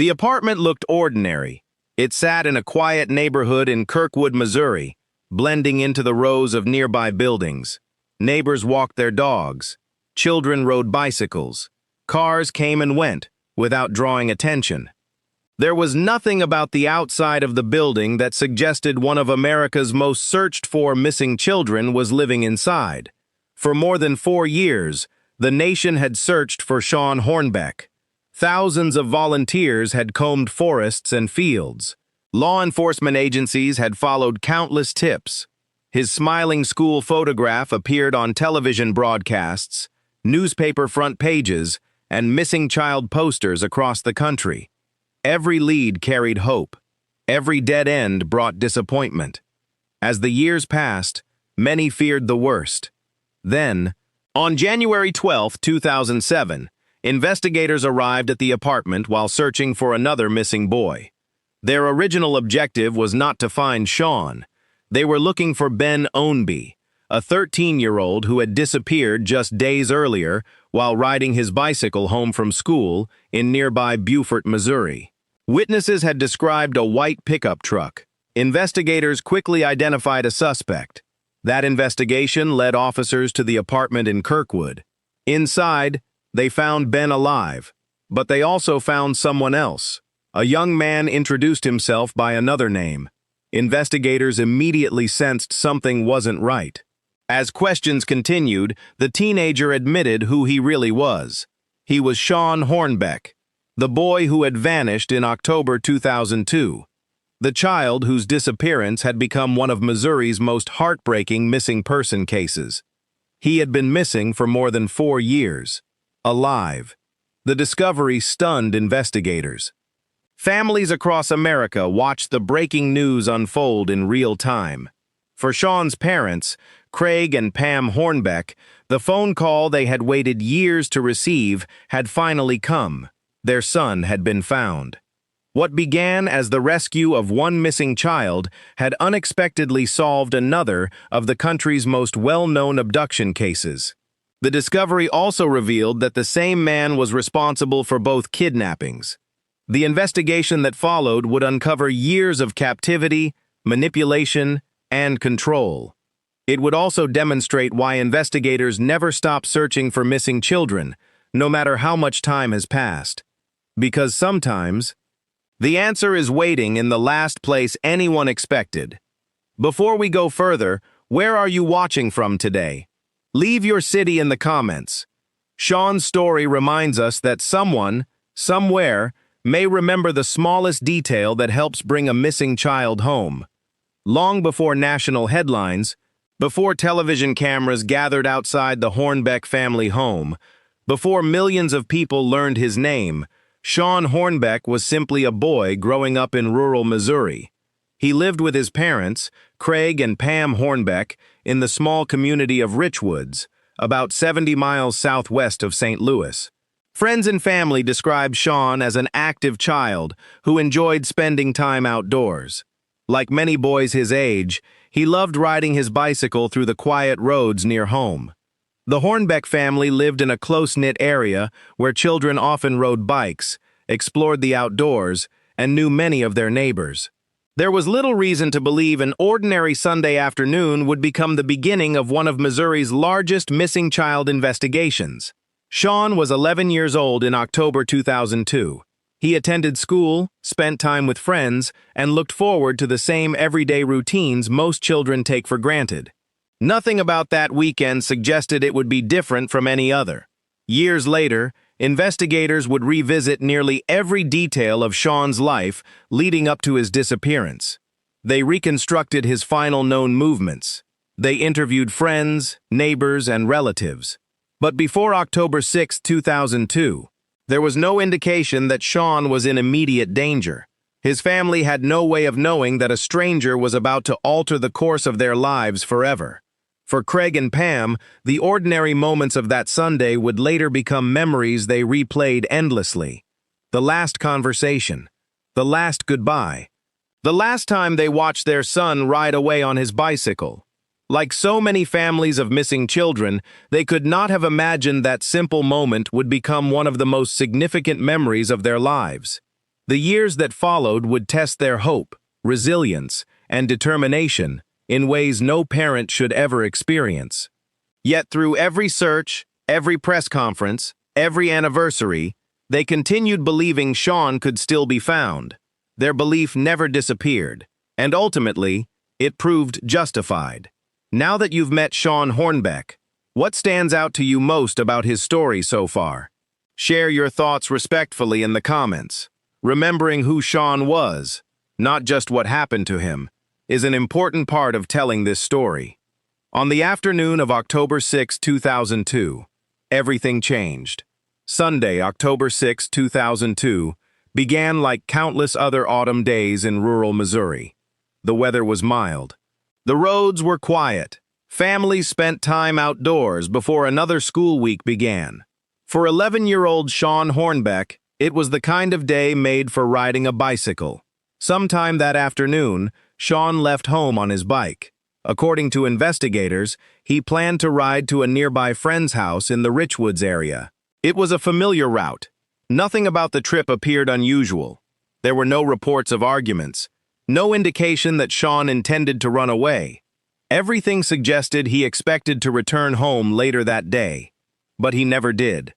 The apartment looked ordinary. It sat in a quiet neighborhood in Kirkwood, Missouri, blending into the rows of nearby buildings. Neighbors walked their dogs. Children rode bicycles. Cars came and went, without drawing attention. There was nothing about the outside of the building that suggested one of America's most searched-for missing children was living inside. For more than 4 years, the nation had searched for Shawn Hornbeck. Thousands of volunteers had combed forests and fields. Law enforcement agencies had followed countless tips. His smiling school photograph appeared on television broadcasts, newspaper front pages, and missing child posters across the country. Every lead carried hope. Every dead end brought disappointment. As the years passed, many feared the worst. Then, on January 12, 2007, investigators arrived at the apartment while searching for another missing boy. Their original objective was not to find Shawn. They were looking for Ben Ownby, a 13-year-old who had disappeared just days earlier while riding his bicycle home from school in nearby Beaufort, Missouri. Witnesses had described a white pickup truck. Investigators quickly identified a suspect. That investigation led officers to the apartment in Kirkwood. Inside, they found Ben alive, but they also found someone else. A young man introduced himself by another name. Investigators immediately sensed something wasn't right. As questions continued, the teenager admitted who he really was. He was Shawn Hornbeck, the boy who had vanished in October 2002. The child whose disappearance had become one of Missouri's most heartbreaking missing person cases. He had been missing for more than 4 years. Alive. The discovery stunned investigators. Families across America watched the breaking news unfold in real time. For Shawn's parents, Craig and Pam Hornbeck, the phone call they had waited years to receive had finally come. Their son had been found. What began as the rescue of one missing child had unexpectedly solved another of the country's most well-known abduction cases. The discovery also revealed that the same man was responsible for both kidnappings. The investigation that followed would uncover years of captivity, manipulation, and control. It would also demonstrate why investigators never stop searching for missing children, no matter how much time has passed. Because sometimes, the answer is waiting in the last place anyone expected. Before we go further, where are you watching from today? Leave your city in the comments. Shawn's story reminds us that someone, somewhere, may remember the smallest detail that helps bring a missing child home. Long before national headlines, before television cameras gathered outside the Hornbeck family home, before millions of people learned his name, Shawn Hornbeck was simply a boy growing up in rural Missouri. He lived with his parents, Craig and Pam Hornbeck, in the small community of Richwoods, about 70 miles southwest of St. Louis. Friends and family described Shawn as an active child who enjoyed spending time outdoors. Like many boys his age, he loved riding his bicycle through the quiet roads near home. The Hornbeck family lived in a close-knit area where children often rode bikes, explored the outdoors, and knew many of their neighbors. There was little reason to believe an ordinary Sunday afternoon would become the beginning of one of Missouri's largest missing child investigations. Shawn was 11 years old in October 2002. He attended school, spent time with friends, and looked forward to the same everyday routines most children take for granted. Nothing about that weekend suggested it would be different from any other. Years later, investigators would revisit nearly every detail of Shawn's life leading up to his disappearance. They reconstructed his final known movements. They interviewed friends, neighbors, and relatives. But before October 6, 2002, there was no indication that Shawn was in immediate danger. His family had no way of knowing that a stranger was about to alter the course of their lives forever. For Craig and Pam, the ordinary moments of that Sunday would later become memories they replayed endlessly. The last conversation. The last goodbye. The last time they watched their son ride away on his bicycle. Like so many families of missing children, they could not have imagined that simple moment would become one of the most significant memories of their lives. The years that followed would test their hope, resilience, and determination in ways no parent should ever experience. Yet through every search, every press conference, every anniversary, they continued believing Shawn could still be found. Their belief never disappeared, and ultimately, it proved justified. Now that you've met Shawn Hornbeck, what stands out to you most about his story so far? Share your thoughts respectfully in the comments. Remembering who Shawn was, not just what happened to him, is an important part of telling this story. On the afternoon of October 6, 2002, everything changed. Sunday, October 6, 2002, began like countless other autumn days in rural Missouri. The weather was mild. The roads were quiet. Families spent time outdoors before another school week began. For 11-year-old Shawn Hornbeck, it was the kind of day made for riding a bicycle. Sometime that afternoon, Shawn left home on his bike. According to investigators, he planned to ride to a nearby friend's house in the Richwoods area. It was a familiar route. Nothing about the trip appeared unusual. There were no reports of arguments, no indication that Shawn intended to run away. Everything suggested he expected to return home later that day, but he never did.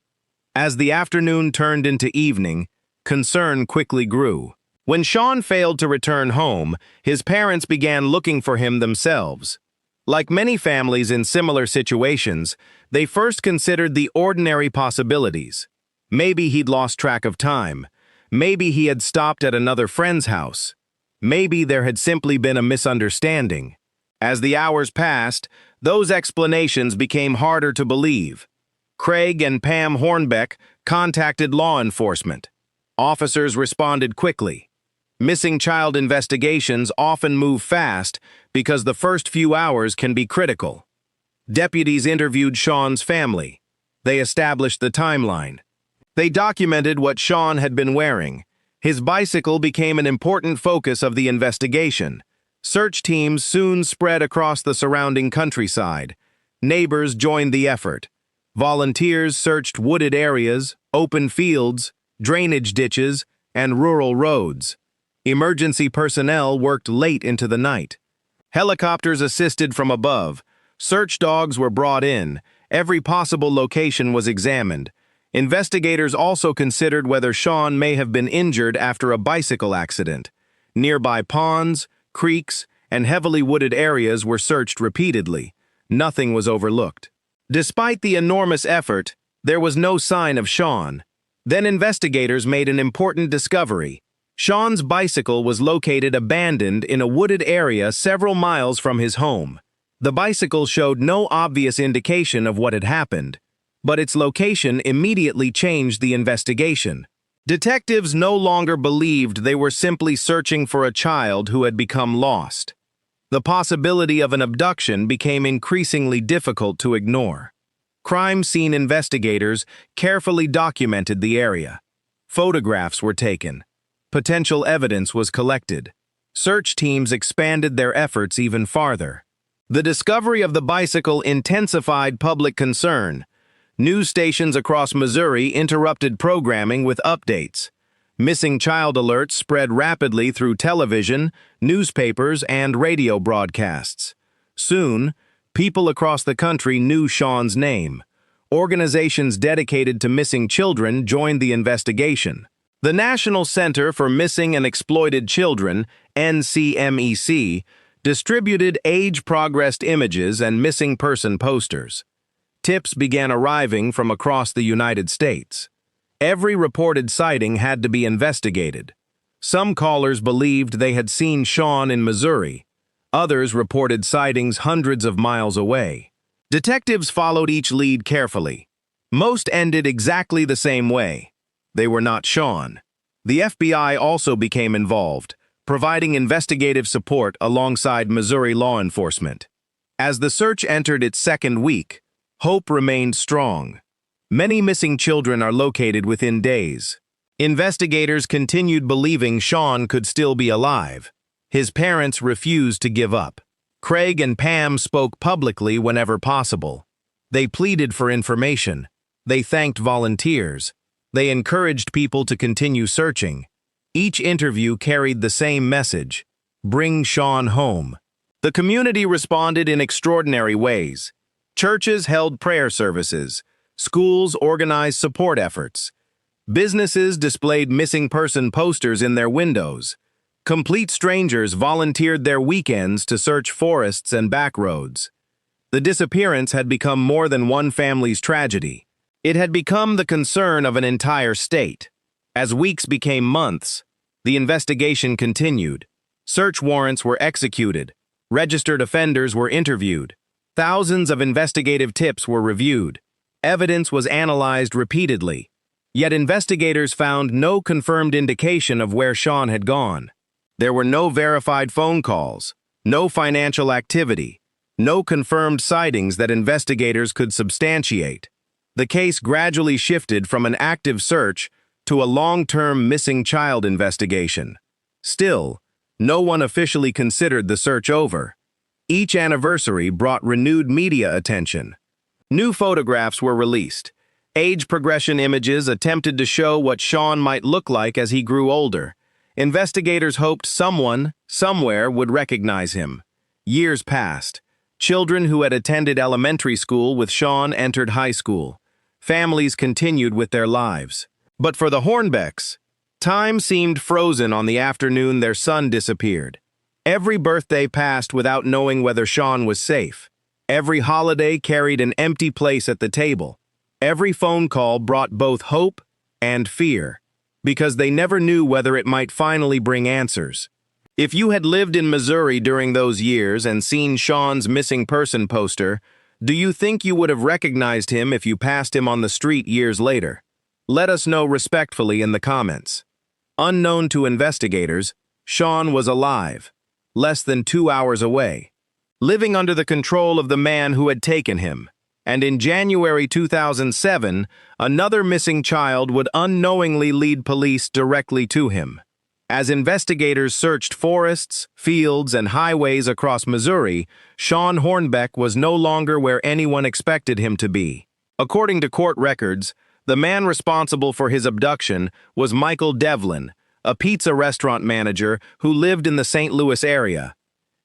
As the afternoon turned into evening, concern quickly grew. When Shawn failed to return home, his parents began looking for him themselves. Like many families in similar situations, they first considered the ordinary possibilities. Maybe he'd lost track of time. Maybe he had stopped at another friend's house. Maybe there had simply been a misunderstanding. As the hours passed, those explanations became harder to believe. Craig and Pam Hornbeck contacted law enforcement. Officers responded quickly. Missing child investigations often move fast because the first few hours can be critical. Deputies interviewed Shawn's family. They established the timeline. They documented what Shawn had been wearing. His bicycle became an important focus of the investigation. Search teams soon spread across the surrounding countryside. Neighbors joined the effort. Volunteers searched wooded areas, open fields, drainage ditches, and rural roads. Emergency personnel worked late into the night. Helicopters assisted from above. Search dogs were brought in. Every possible location was examined. Investigators also considered whether Shawn may have been injured after a bicycle accident. Nearby ponds, creeks, and heavily wooded areas were searched repeatedly. Nothing was overlooked. Despite the enormous effort, there was no sign of Shawn. Then investigators made an important discovery. Shawn's bicycle was located abandoned in a wooded area several miles from his home. The bicycle showed no obvious indication of what had happened, but its location immediately changed the investigation. Detectives no longer believed they were simply searching for a child who had become lost. The possibility of an abduction became increasingly difficult to ignore. Crime scene investigators carefully documented the area. Photographs were taken. Potential evidence was collected. Search teams expanded their efforts even farther. The discovery of the bicycle intensified public concern. News stations across Missouri interrupted programming with updates. Missing child alerts spread rapidly through television, newspapers, and radio broadcasts. Soon, people across the country knew Shawn's name. Organizations dedicated to missing children joined the investigation. The National Center for Missing and Exploited Children, NCMEC, distributed age-progressed images and missing person posters. Tips began arriving from across the United States. Every reported sighting had to be investigated. Some callers believed they had seen Shawn in Missouri. Others reported sightings hundreds of miles away. Detectives followed each lead carefully. Most ended exactly the same way. They were not Shawn. The FBI also became involved, providing investigative support alongside Missouri law enforcement. As the search entered its second week, hope remained strong. Many missing children are located within days. Investigators continued believing Shawn could still be alive. His parents refused to give up. Craig and Pam spoke publicly whenever possible. They pleaded for information. They thanked volunteers. They encouraged people to continue searching. Each interview carried the same message: bring Shawn home. The community responded in extraordinary ways. Churches held prayer services. Schools organized support efforts. Businesses displayed missing person posters in their windows. Complete strangers volunteered their weekends to search forests and back roads. The disappearance had become more than one family's tragedy. It had become the concern of an entire state. As weeks became months, the investigation continued. Search warrants were executed. Registered offenders were interviewed. Thousands of investigative tips were reviewed. Evidence was analyzed repeatedly. Yet investigators found no confirmed indication of where Shawn had gone. There were no verified phone calls, no financial activity, no confirmed sightings that investigators could substantiate. The case gradually shifted from an active search to a long-term missing child investigation. Still, no one officially considered the search over. Each anniversary brought renewed media attention. New photographs were released. Age progression images attempted to show what Shawn might look like as he grew older. Investigators hoped someone, somewhere, would recognize him. Years passed. Children who had attended elementary school with Shawn entered high school. Families continued with their lives. But for the Hornbecks, time seemed frozen on the afternoon their son disappeared. Every birthday passed without knowing whether Shawn was safe. Every holiday carried an empty place at the table. Every phone call brought both hope and fear, because they never knew whether it might finally bring answers. If you had lived in Missouri during those years and seen Shawn's missing person poster, do you think you would have recognized him if you passed him on the street years later? Let us know respectfully in the comments. Unknown to investigators, Shawn was alive, less than 2 hours away, living under the control of the man who had taken him. And in January 2007, another missing child would unknowingly lead police directly to him. As investigators searched forests, fields, and highways across Missouri, Shawn Hornbeck was no longer where anyone expected him to be. According to court records, the man responsible for his abduction was Michael Devlin, a pizza restaurant manager who lived in the St. Louis area.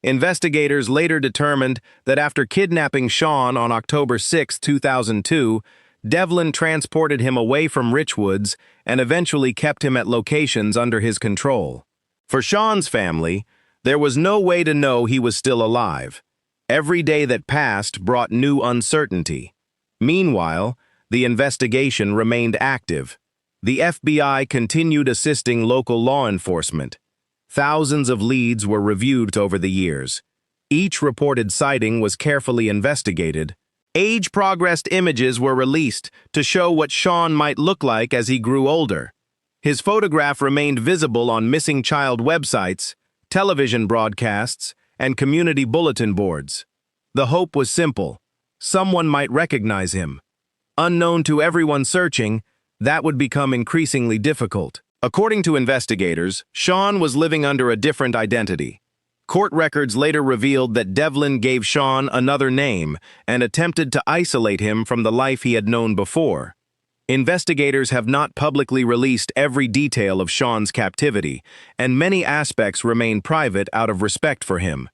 Investigators later determined that after kidnapping Shawn on October 6, 2002, Devlin transported him away from Richwoods and eventually kept him at locations under his control. For Shawn's family, there was no way to know he was still alive. Every day that passed brought new uncertainty. Meanwhile, the investigation remained active. The FBI continued assisting local law enforcement. Thousands of leads were reviewed over the years. Each reported sighting was carefully investigated. Age-progressed images were released to show what Shawn might look like as he grew older. His photograph remained visible on missing child websites, television broadcasts, and community bulletin boards. The hope was simple: someone might recognize him. Unknown to everyone searching, that would become increasingly difficult. According to investigators, Shawn was living under a different identity. Court records later revealed that Devlin gave Shawn another name and attempted to isolate him from the life he had known before. Investigators have not publicly released every detail of Shawn's captivity, and many aspects remain private out of respect for him.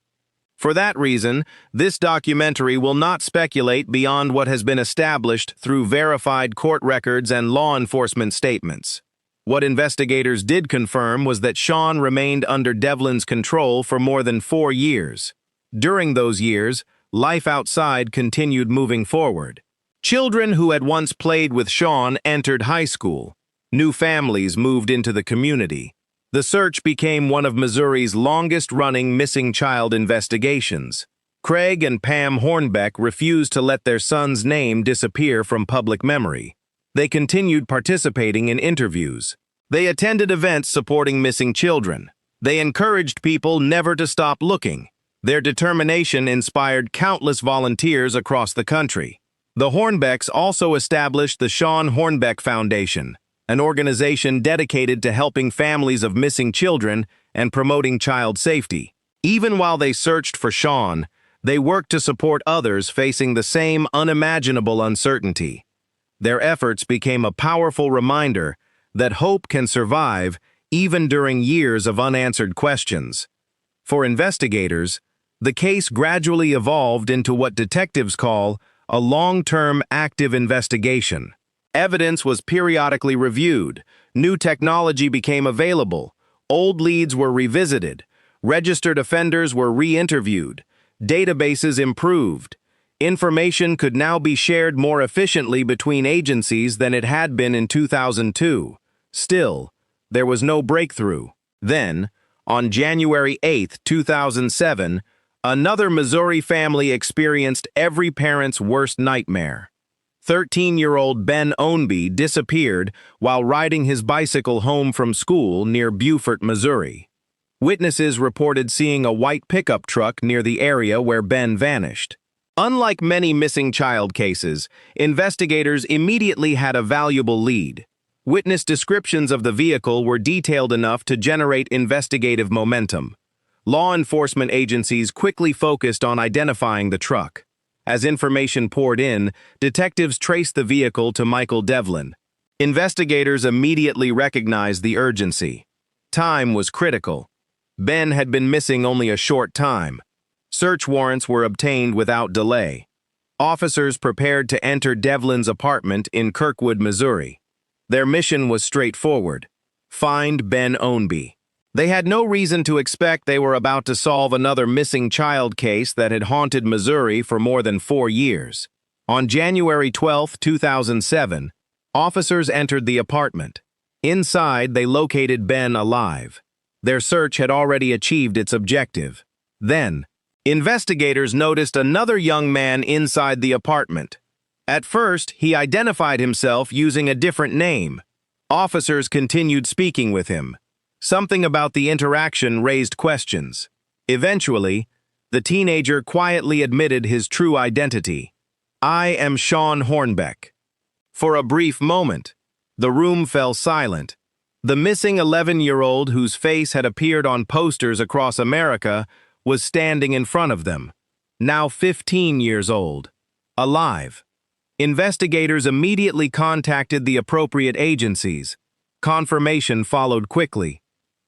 For that reason, this documentary will not speculate beyond what has been established through verified court records and law enforcement statements. What investigators did confirm was that Shawn remained under Devlin's control for more than 4 years. During those years, life outside continued moving forward. Children who had once played with Shawn entered high school. New families moved into the community. The search became one of Missouri's longest-running missing child investigations. Craig and Pam Hornbeck refused to let their son's name disappear from public memory. They continued participating in interviews. They attended events supporting missing children. They encouraged people never to stop looking. Their determination inspired countless volunteers across the country. The Hornbecks also established the Shawn Hornbeck Foundation, an organization dedicated to helping families of missing children and promoting child safety. Even while they searched for Shawn, they worked to support others facing the same unimaginable uncertainty. Their efforts became a powerful reminder that hope can survive even during years of unanswered questions. For investigators, the case gradually evolved into what detectives call a long-term active investigation. Evidence was periodically reviewed, new technology became available, old leads were revisited, registered offenders were re-interviewed, databases improved. Information could now be shared more efficiently between agencies than it had been in 2002. Still, there was no breakthrough. Then, on January 8, 2007, another Missouri family experienced every parent's worst nightmare. 13-year-old Ben Ownby disappeared while riding his bicycle home from school near Beaufort, Missouri. Witnesses reported seeing a white pickup truck near the area where Ben vanished. Unlike many missing child cases, investigators immediately had a valuable lead. Witness descriptions of the vehicle were detailed enough to generate investigative momentum. Law enforcement agencies quickly focused on identifying the truck. As information poured in, detectives traced the vehicle to Michael Devlin. Investigators immediately recognized the urgency. Time was critical. Ben had been missing only a short time. Search warrants were obtained without delay. Officers prepared to enter Devlin's apartment in Kirkwood, Missouri. Their mission was straightforward: find Ben Ownby. They had no reason to expect they were about to solve another missing child case that had haunted Missouri for more than 4 years. On January 12, 2007, officers entered the apartment. Inside, they located Ben alive. Their search had already achieved its objective. Then, investigators noticed another young man inside the apartment. At first, he identified himself using a different name. Officers continued speaking with him. Something about the interaction raised questions. Eventually, the teenager quietly admitted his true identity. "I am Shawn Hornbeck." For a brief moment, the room fell silent. The missing 11-year-old, whose face had appeared on posters across America, was standing in front of them, now 15 years old, alive. Investigators immediately contacted the appropriate agencies. Confirmation followed quickly.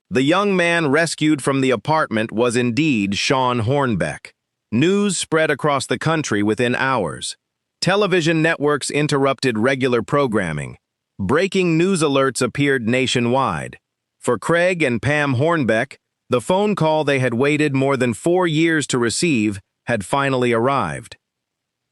The young man rescued from the apartment was indeed Shawn Hornbeck. News spread across the country within hours. Television networks interrupted regular programming. Breaking news alerts appeared nationwide. For Craig and Pam Hornbeck, the phone call they had waited more than 4 years to receive had finally arrived.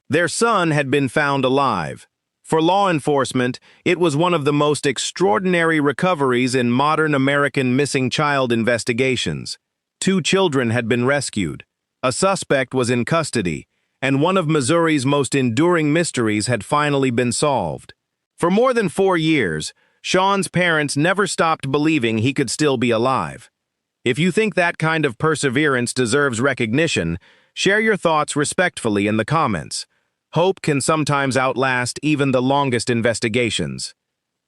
Their son had been found alive. For law enforcement, it was one of the most extraordinary recoveries in modern American missing child investigations. 2 children had been rescued, a suspect was in custody, and one of Missouri's most enduring mysteries had finally been solved. For more than 4 years, Shawn's parents never stopped believing he could still be alive. If you think that kind of perseverance deserves recognition, share your thoughts respectfully in the comments. Hope can sometimes outlast even the longest investigations.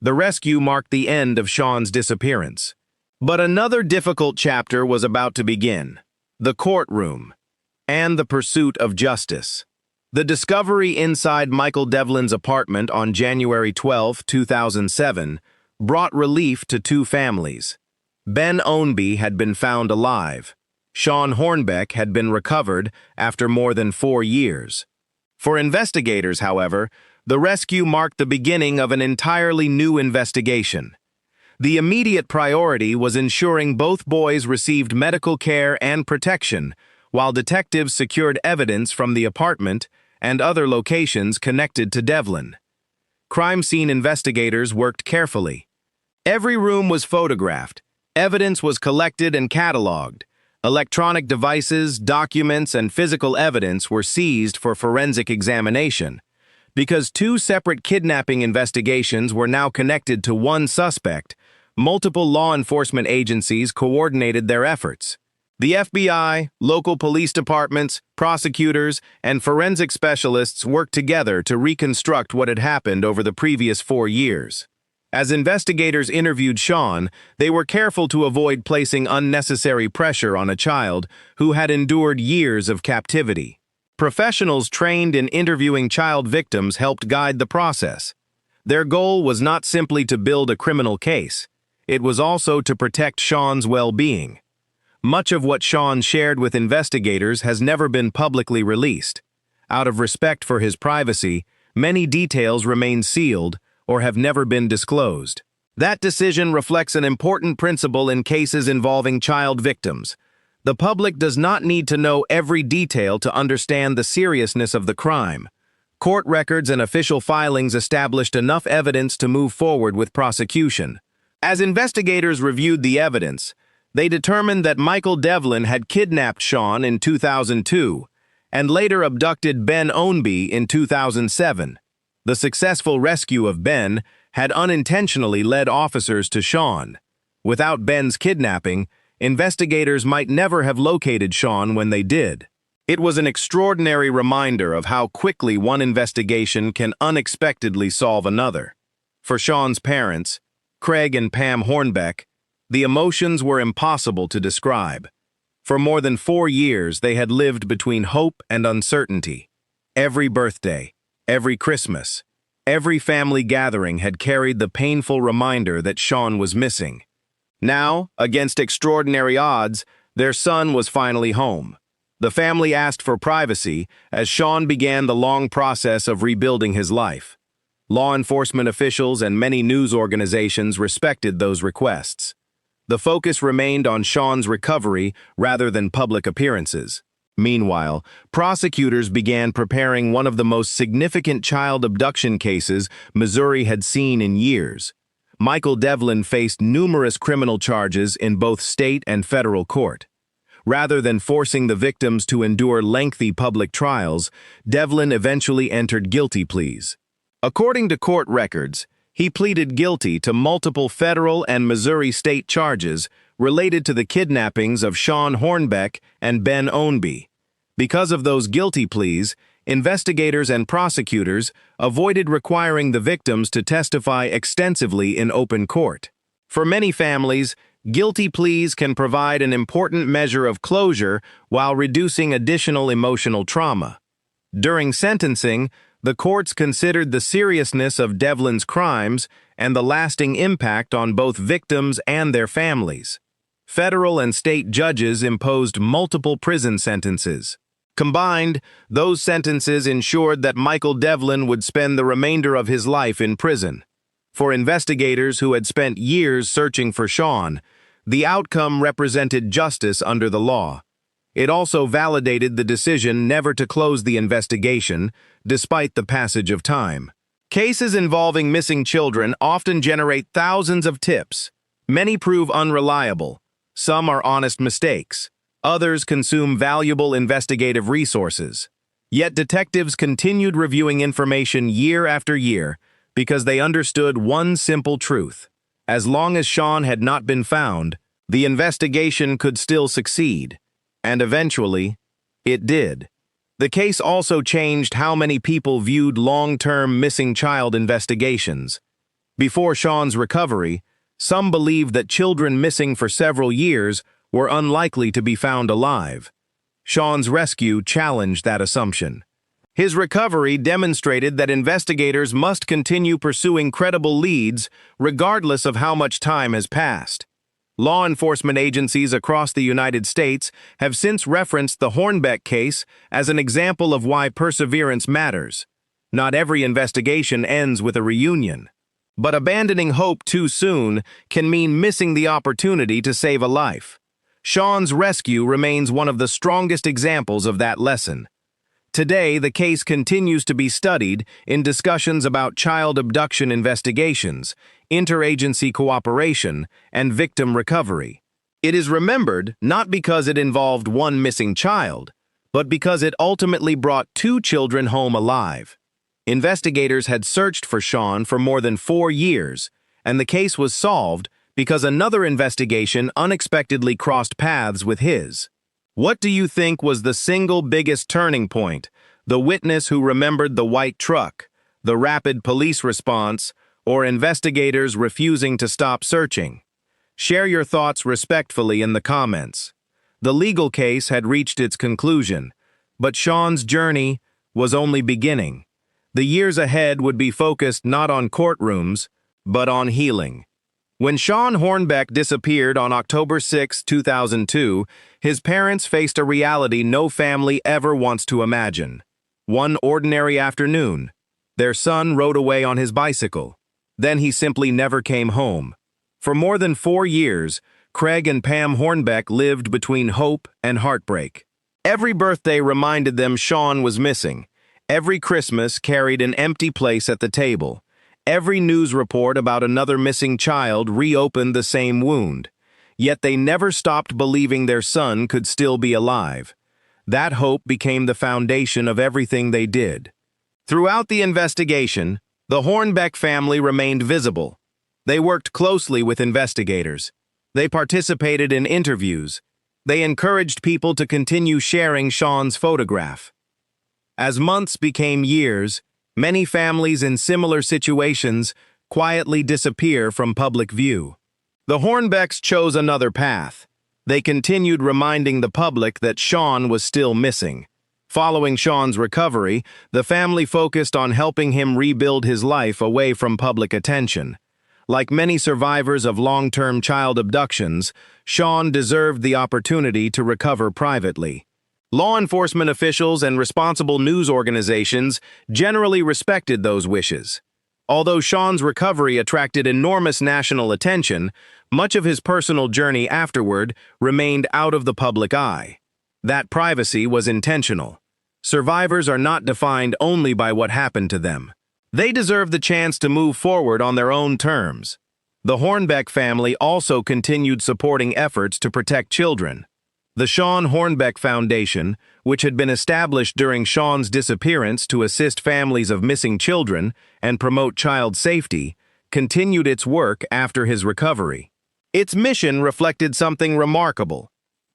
The rescue marked the end of Shawn's disappearance. But another difficult chapter was about to begin: the courtroom and the pursuit of justice. The discovery inside Michael Devlin's apartment on January 12, 2007, brought relief to 2 families. Ben Ownby had been found alive. Shawn Hornbeck had been recovered after more than 4 years. For investigators, however, the rescue marked the beginning of an entirely new investigation. The immediate priority was ensuring both boys received medical care and protection, while detectives secured evidence from the apartment and other locations connected to Devlin. Crime scene investigators worked carefully. Every room was photographed, evidence was collected and cataloged. Electronic devices, documents, and physical evidence were seized for forensic examination. Because 2 separate kidnapping investigations were now connected to one suspect, multiple law enforcement agencies coordinated their efforts. The FBI, local police departments, prosecutors, and forensic specialists worked together to reconstruct what had happened over the previous 4 years. As investigators interviewed Shawn, they were careful to avoid placing unnecessary pressure on a child who had endured years of captivity. Professionals trained in interviewing child victims helped guide the process. Their goal was not simply to build a criminal case. it was also to protect Shawn's well-being. Much of what Shawn shared with investigators has never been publicly released. Out of respect for his privacy, many details remain sealed or have never been disclosed. That decision reflects an important principle in cases involving child victims. The public does not need to know every detail to understand the seriousness of the crime. Court records and official filings established enough evidence to move forward with prosecution. As investigators reviewed the evidence, they determined that Michael Devlin had kidnapped Shawn in 2002 and later abducted Ben Ownby in 2007. The successful rescue of Ben had unintentionally led officers to Shawn. Without Ben's kidnapping, investigators might never have located Shawn when they did. It was an extraordinary reminder of how quickly one investigation can unexpectedly solve another. For Shawn's parents, Craig and Pam Hornbeck, the emotions were impossible to describe. For more than 4 years, they had lived between hope and uncertainty. Every birthday, every Christmas, every family gathering had carried the painful reminder that Shawn was missing. Now, against extraordinary odds, their son was finally home. The family asked for privacy as Shawn began the long process of rebuilding his life. Law enforcement officials and many news organizations respected those requests. The focus remained on Shawn's recovery rather than public appearances. Meanwhile, prosecutors began preparing one of the most significant child abduction cases Missouri had seen in years. Michael Devlin faced numerous criminal charges in both state and federal court. Rather than forcing the victims to endure lengthy public trials, Devlin eventually entered guilty pleas. According to court records, he pleaded guilty to multiple federal and Missouri state charges related to the kidnappings of Shawn Hornbeck and Ben Ownby. Because of those guilty pleas, investigators and prosecutors avoided requiring the victims to testify extensively in open court. For many families, guilty pleas can provide an important measure of closure while reducing additional emotional trauma. During sentencing, the courts considered the seriousness of Devlin's crimes and the lasting impact on both victims and their families. Federal and state judges imposed multiple prison sentences. Combined, those sentences ensured that Michael Devlin would spend the remainder of his life in prison. For investigators who had spent years searching for Shawn, the outcome represented justice under the law. It also validated the decision never to close the investigation, despite the passage of time. Cases involving missing children often generate thousands of tips. Many prove unreliable. Some are honest mistakes. Others consume valuable investigative resources. Yet detectives continued reviewing information year after year because they understood one simple truth. As long as Shawn had not been found, the investigation could still succeed. And eventually, it did. The case also changed how many people viewed long-term missing child investigations. Before Shawn's recovery, some believed that children missing for several years were unlikely to be found alive. Shawn's rescue challenged that assumption. His recovery demonstrated that investigators must continue pursuing credible leads regardless of how much time has passed. Law enforcement agencies across the United States have since referenced the Hornbeck case as an example of why perseverance matters. Not every investigation ends with a reunion. But abandoning hope too soon can mean missing the opportunity to save a life. Shawn's rescue remains one of the strongest examples of that lesson. Today, the case continues to be studied in discussions about child abduction investigations, interagency cooperation, and victim recovery. It is remembered not because it involved one missing child, but because it ultimately brought 2 children home alive. Investigators had searched for Shawn for more than 4 years, and the case was solved because another investigation unexpectedly crossed paths with his. What do you think was the single biggest turning point? The witness who remembered the white truck, the rapid police response, or investigators refusing to stop searching? Share your thoughts respectfully in the comments. The legal case had reached its conclusion, but Shawn's journey was only beginning. The years ahead would be focused not on courtrooms, but on healing. When Shawn Hornbeck disappeared on October 6, 2002, his parents faced a reality no family ever wants to imagine. One ordinary afternoon, their son rode away on his bicycle. Then he simply never came home. For more than 4 years, Craig and Pam Hornbeck lived between hope and heartbreak. Every birthday reminded them Shawn was missing. Every Christmas carried an empty place at the table. Every news report about another missing child reopened the same wound. Yet they never stopped believing their son could still be alive. That hope became the foundation of everything they did. Throughout the investigation, the Hornbeck family remained visible. They worked closely with investigators. They participated in interviews. They encouraged people to continue sharing Shawn's photograph. As months became years, many families in similar situations quietly disappear from public view. The Hornbecks chose another path. They continued reminding the public that Shawn was still missing. Following Shawn's recovery, the family focused on helping him rebuild his life away from public attention. Like many survivors of long-term child abductions, Shawn deserved the opportunity to recover privately. Law enforcement officials and responsible news organizations generally respected those wishes. Although Shawn's recovery attracted enormous national attention, much of his personal journey afterward remained out of the public eye. That privacy was intentional. Survivors are not defined only by what happened to them. They deserve the chance to move forward on their own terms. The Hornbeck family also continued supporting efforts to protect children. The Shawn Hornbeck Foundation, which had been established during Shawn's disappearance to assist families of missing children and promote child safety, continued its work after his recovery. Its mission reflected something remarkable.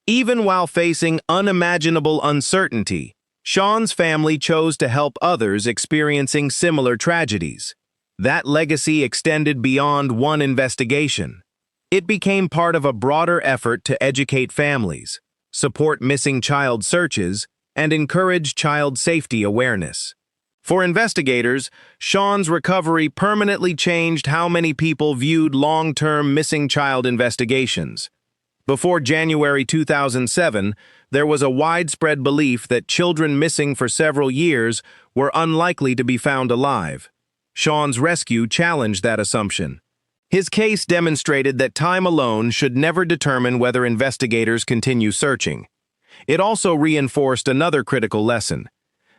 Even while facing unimaginable uncertainty, Shawn's family chose to help others experiencing similar tragedies. That legacy extended beyond one investigation. It became part of a broader effort to educate families, support missing child searches, and encourage child safety awareness. For investigators, Shawn's recovery permanently changed how many people viewed long-term missing child investigations. Before January 2007, there was a widespread belief that children missing for several years were unlikely to be found alive. Shawn's rescue challenged that assumption. His case demonstrated that time alone should never determine whether investigators continue searching. It also reinforced another critical lesson.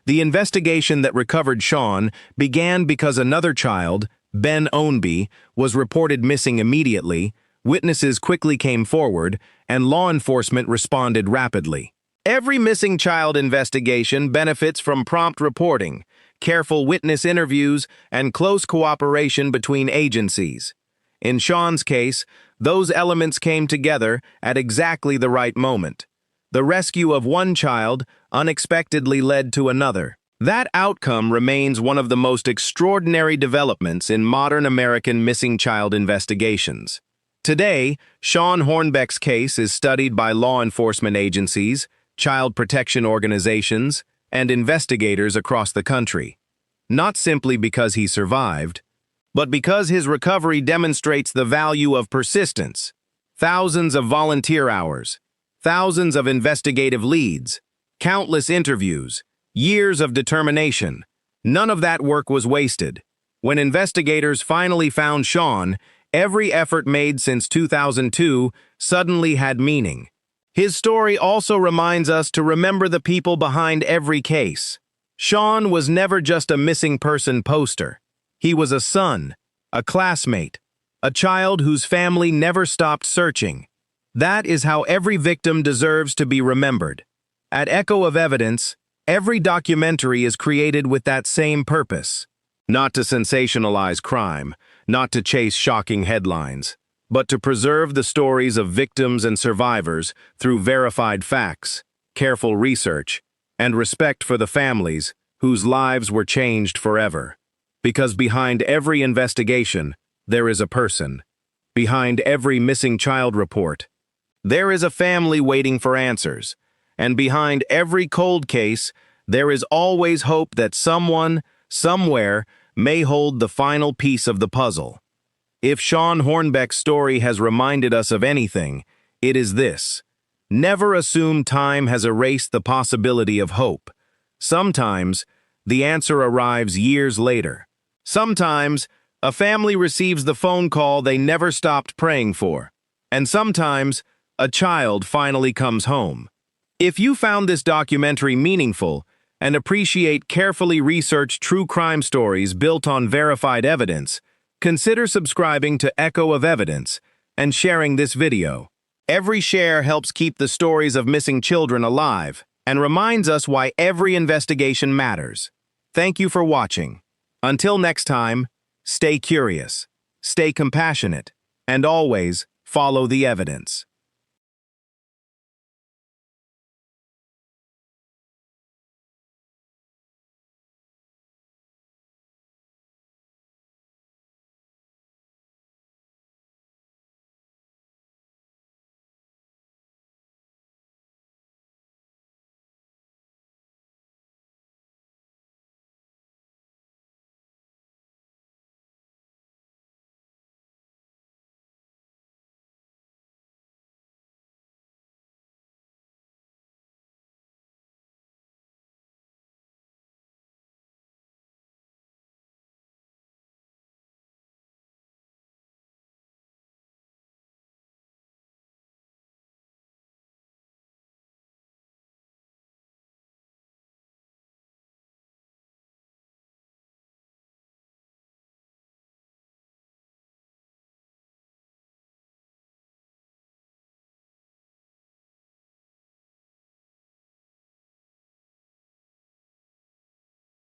The investigation that recovered Shawn began because another child, Ben Ownby, was reported missing immediately. Witnesses quickly came forward, and law enforcement responded rapidly. Every missing child investigation benefits from prompt reporting, careful witness interviews, and close cooperation between agencies. In Shawn's case, those elements came together at exactly the right moment. The rescue of one child unexpectedly led to another. That outcome remains one of the most extraordinary developments in modern American missing child investigations. Today, Shawn Hornbeck's case is studied by law enforcement agencies, child protection organizations, and investigators across the country. Not simply because he survived, but because his recovery demonstrates the value of persistence. Thousands of volunteer hours, thousands of investigative leads, countless interviews, years of determination. None of that work was wasted. When investigators finally found Shawn, every effort made since 2002 suddenly had meaning. His story also reminds us to remember the people behind every case. Shawn was never just a missing person poster. He was a son, a classmate, a child whose family never stopped searching. That is how every victim deserves to be remembered. At Echo of Evidence, every documentary is created with that same purpose. Not to sensationalize crime, not to chase shocking headlines, but to preserve the stories of victims and survivors through verified facts, careful research, and respect for the families whose lives were changed forever. Because behind every investigation, there is a person. Behind every missing child report, there is a family waiting for answers. And behind every cold case, there is always hope that someone, somewhere, may hold the final piece of the puzzle. If Shawn Hornbeck's story has reminded us of anything, it is this. Never assume time has erased the possibility of hope. Sometimes, the answer arrives years later. Sometimes, a family receives the phone call they never stopped praying for. And sometimes, a child finally comes home. If you found this documentary meaningful and appreciate carefully researched true crime stories built on verified evidence, consider subscribing to Echo of Evidence and sharing this video. Every share helps keep the stories of missing children alive and reminds us why every investigation matters. Thank you for watching. Until next time, stay curious, stay compassionate, and always follow the evidence.